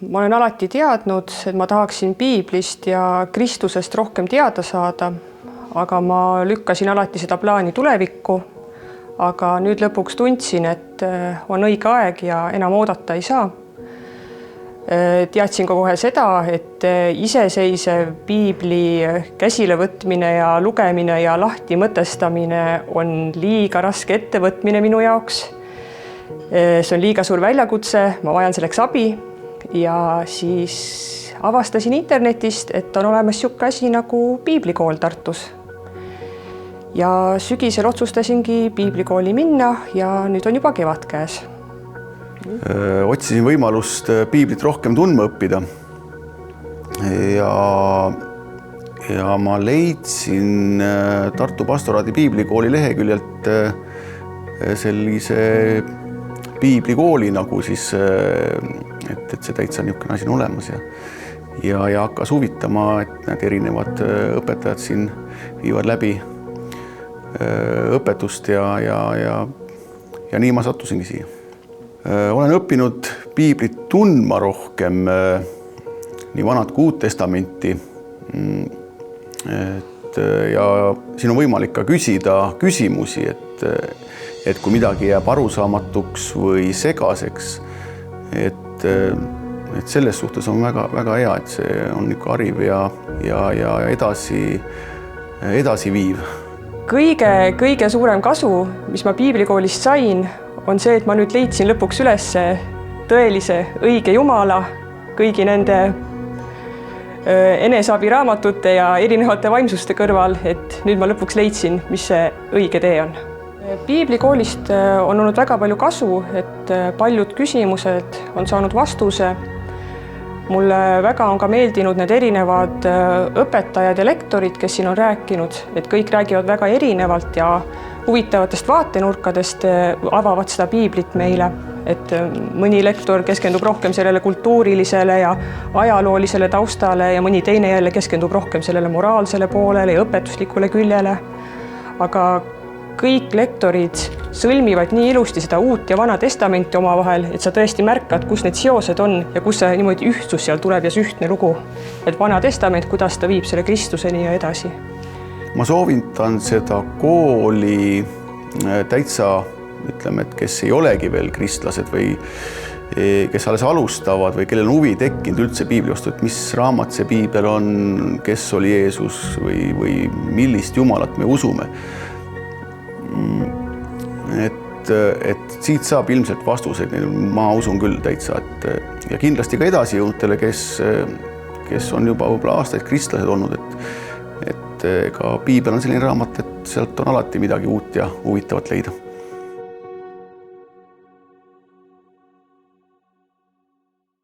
Ma olen alati teadnud, et ma tahaksin piiblist ja Kristusest rohkem teada saada, aga ma lükkasin alati seda plaani tulevikku. Aga nüüd lõpuks tundsin, et on õige aeg ja enam oodata ei saa. Teadsin ka kohe seda, et iseseisev piibli käsilevõtmine ja lugemine ja lahti mõtestamine on liiga raske ettevõtmine minu jaoks. See on liiga suur väljakutse, ma vajan selleks abi ja siis avastasin internetist, et on olemas siuke asi nagu piiblikool Tartus. Ja sügisel otsustasingi piiblikooli minna ja nüüd on juba kevad käes. Otsisin võimalust piiblit rohkem tundma õppida ja ma leidsin Tartu pastoraadi piiblikooli leheküljelt sellise piiblikooli nagu siis, et see täitsa niisugune asi on olemas ja hakkas huvitama, et need erinevad õpetajad siin viivad läbi õpetust ja nii ma sattusingi siia. Olen õppinud piiblit tundma rohkem nii vanad kui Uut Testamenti. Ja siin on võimalik ka küsida küsimusi, et kui midagi jääb arusaamatuks või segaseks, et selles suhtes on väga hea, et see on ikka hariv ja edasi viiv. Kõige suurem kasu, mis ma piiblikoolist sain, on see, et ma nüüd leidsin lõpuks üles tõelise õige Jumala kõigi nende eneseabiraamatute ja erinevate vaimsuste kõrval, et nüüd ma lõpuks leidsin, mis see õige tee on. Piiblikoolist on olnud väga palju kasu, et paljud küsimused on saanud vastuse. Mulle väga on ka meeldinud need erinevad õpetajad ja lektorid, kes siin on rääkinud, et kõik räägivad väga erinevalt ja huvitavatest vaatenurkadest avavad seda piiblit meile, et mõni lektor keskendub rohkem sellele kultuurilisele ja ajaloolisele taustale ja mõni teine jälle keskendub rohkem sellele moraalsele poolele ja õpetuslikule küljele. Aga kõik lektorid sõlmivad nii ilusti seda Uut ja Vana Testamenti omavahel, et sa tõesti märkad, kus need seosed on ja kus see niimoodi ühtsus seal tuleb ja see ühtne lugu. Et Vana Testament, kuidas ta viib selle Kristuseni ja edasi. Ma soovitan seda kooli täitsa, ütleme, et kes ei olegi veel kristlased või kes alles alustavad või kellel on huvi tekkinud üldse piibli vastu, et mis raamat see piibel on, kes oli Jeesus või millist Jumalat me usume. Et siit saab ilmselt vastuseid, ma usun küll täitsa, ja kindlasti ka edasi jõudnutele, kes on juba võib-olla aastaid kristlased olnud, et ka piibel on selline raamat, et sealt on alati midagi uut ja huvitavat leida.